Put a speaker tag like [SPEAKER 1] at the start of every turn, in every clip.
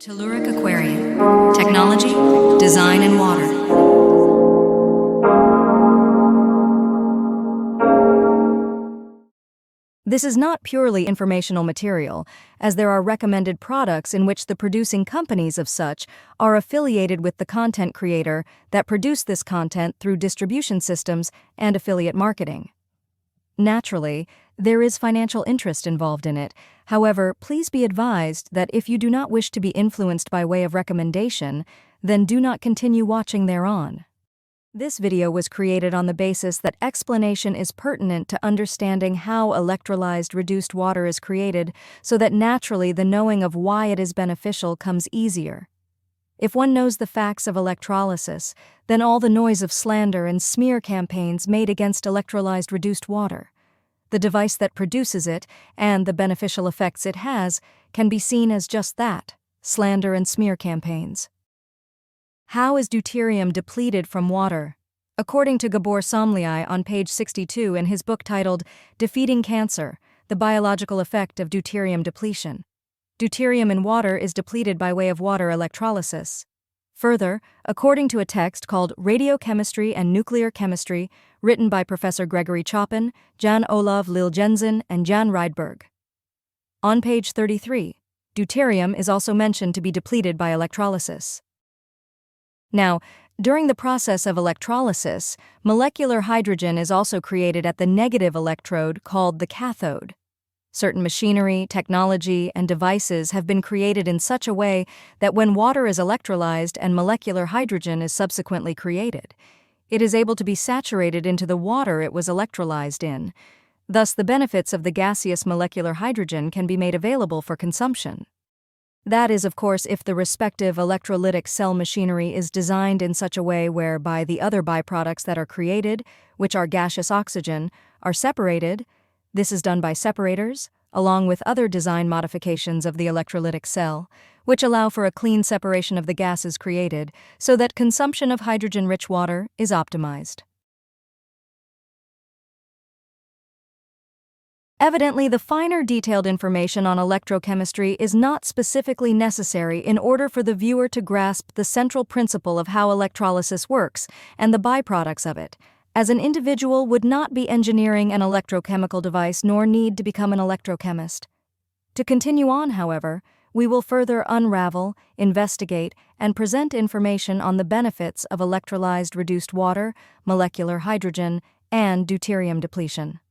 [SPEAKER 1] Telluric Aquarium. Technology, design, and water. This is not purely informational material, as there are recommended products in which the producing companies of such are affiliated with the content creator that produce this content through distribution systems and affiliate marketing. Naturally, there is financial interest involved in it. However, please be advised that if you do not wish to be influenced by way of recommendation, then do not continue watching thereon. This video was created on the basis that explanation is pertinent to understanding how electrolyzed reduced water is created, so that naturally the knowing of why it is beneficial comes easier. If one knows the facts of electrolysis, then all the noise of slander and smear campaigns made against electrolyzed reduced water, the device that produces it, and the beneficial effects it has, can be seen as just that, slander and smear campaigns. How is deuterium depleted from water? According to Gabor Somlai on page 62 in his book titled Defeating Cancer, The Biological Effect of Deuterium Depletion, deuterium in water is depleted by way of water electrolysis. Further, according to a text called Radiochemistry and Nuclear Chemistry, written by Professor Gregory Chopin, Jan Olav Liljensen, and Jan Rydberg. On page 33, deuterium is also mentioned to be depleted by electrolysis. Now, during the process of electrolysis, molecular hydrogen is also created at the negative electrode called the cathode. Certain machinery, technology, and devices have been created in such a way that when water is electrolyzed and molecular hydrogen is subsequently created, it is able to be saturated into the water it was electrolyzed in. Thus, the benefits of the gaseous molecular hydrogen can be made available for consumption. That is, of course, if the respective electrolytic cell machinery is designed in such a way whereby the other byproducts that are created, which are gaseous oxygen, are separated. This is done by separators, along with other design modifications of the electrolytic cell, which allow for a clean separation of the gases created, so that consumption of hydrogen-rich water is optimized. Evidently, the finer detailed information on electrochemistry is not specifically necessary in order for the viewer to grasp the central principle of how electrolysis works and the byproducts of it, as an individual would not be engineering an electrochemical device nor need to become an electrochemist. To continue on, however, we will further unravel, investigate, and present information on the benefits of electrolyzed reduced water, molecular hydrogen, and deuterium depletion.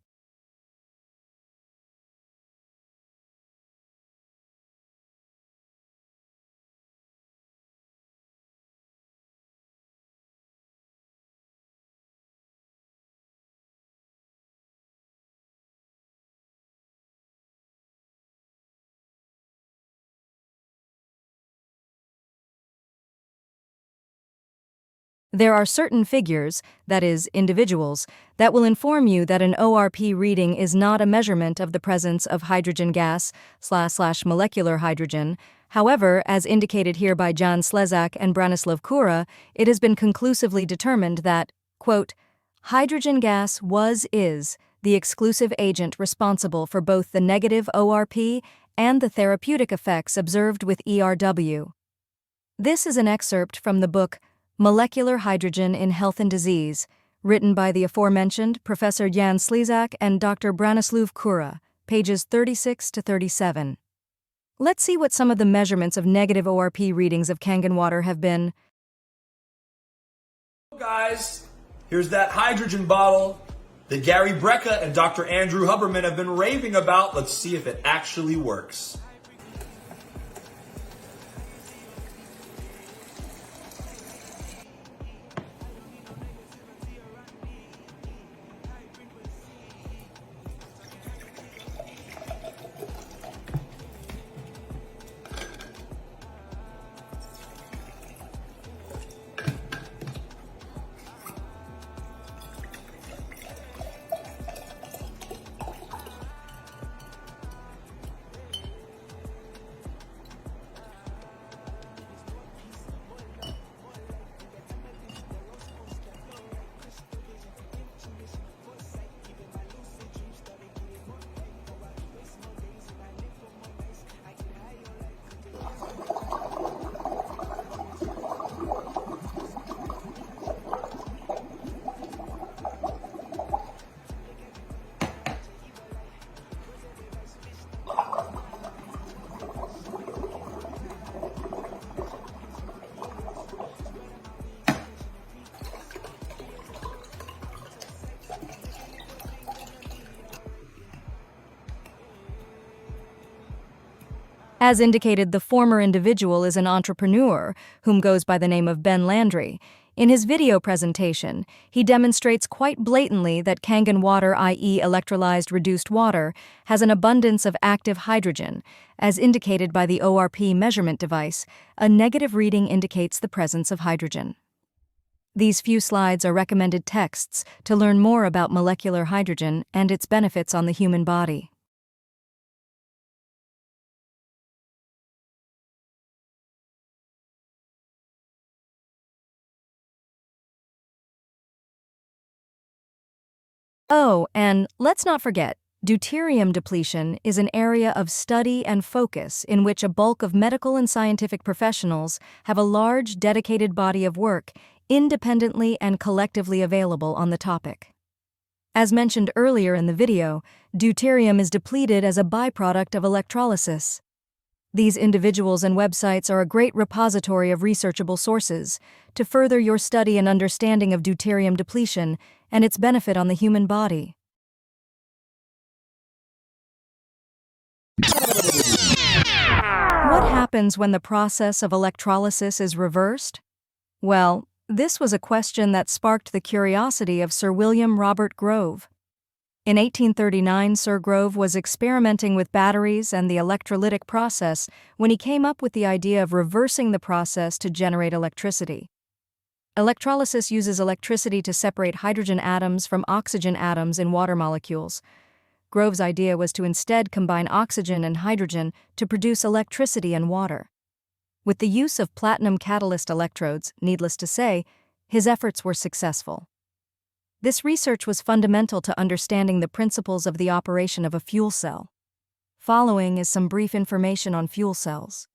[SPEAKER 1] There are certain figures, that is, individuals, that will inform you that an ORP reading is not a measurement of the presence of hydrogen gas / molecular hydrogen. However, as indicated here by Jan Slezak and Branislav Kura, it has been conclusively determined that, quote, hydrogen gas is the exclusive agent responsible for both the negative ORP and the therapeutic effects observed with ERW. This is an excerpt from the book Molecular Hydrogen in Health and Disease, written by the aforementioned Professor Jan Slezak and Dr. Branislav Kura, pages 36 to 37. Let's see what some of the measurements of negative ORP readings of Kangen water have been.
[SPEAKER 2] Guys, here's that hydrogen bottle that Gary Brecka and Dr. Andrew Huberman have been raving about. Let's see if it actually works.
[SPEAKER 1] As indicated, the former individual is an entrepreneur whom goes by the name of Ben Landry. In his video presentation, he demonstrates quite blatantly that Kangen water, i.e. electrolyzed reduced water, has an abundance of active hydrogen. As indicated by the ORP measurement device, a negative reading indicates the presence of hydrogen. These few slides are recommended texts to learn more about molecular hydrogen and its benefits on the human body. Oh, and let's not forget, deuterium depletion is an area of study and focus in which a bulk of medical and scientific professionals have a large, dedicated body of work, independently and collectively available on the topic. As mentioned earlier in the video, deuterium is depleted as a byproduct of electrolysis. These individuals and websites are a great repository of researchable sources to further your study and understanding of deuterium depletion and its benefit on the human body. What happens when the process of electrolysis is reversed? Well, this was a question that sparked the curiosity of Sir William Robert Grove. In 1839, Sir Grove was experimenting with batteries and the electrolytic process when he came up with the idea of reversing the process to generate electricity. Electrolysis uses electricity to separate hydrogen atoms from oxygen atoms in water molecules. Grove's idea was to instead combine oxygen and hydrogen to produce electricity in water. With the use of platinum catalyst electrodes, needless to say, his efforts were successful. This research was fundamental to understanding the principles of the operation of a fuel cell. Following is some brief information on fuel cells.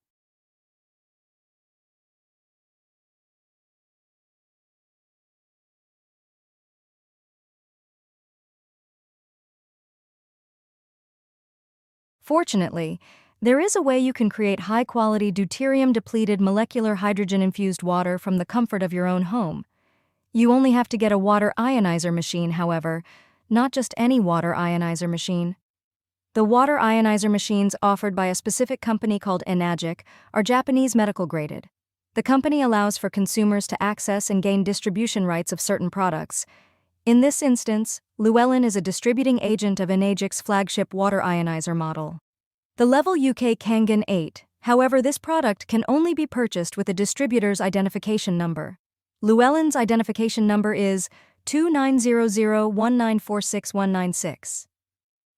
[SPEAKER 1] Fortunately, there is a way you can create high-quality deuterium-depleted molecular hydrogen-infused water from the comfort of your own home. You only have to get a water ionizer machine, however, not just any water ionizer machine. The water ionizer machines offered by a specific company called Enagic are Japanese medical-graded. The company allows for consumers to access and gain distribution rights of certain products. In this instance, Llewellyn is a distributing agent of Enagic's flagship water ionizer model. The Level UK Kangen 8, however, this product can only be purchased with a distributor's identification number. Llewellyn's identification number is 290019461996.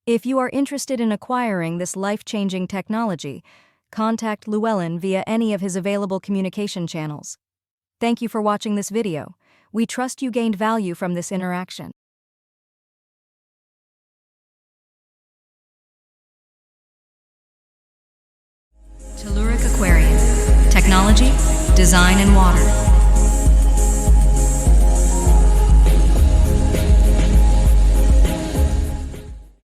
[SPEAKER 1] If you are interested in acquiring this life-changing technology, contact Llewellyn via any of his available communication channels. Thank you for watching this video. We trust you gained value from this interaction. Telluric Aquarium. Technology, design, and water.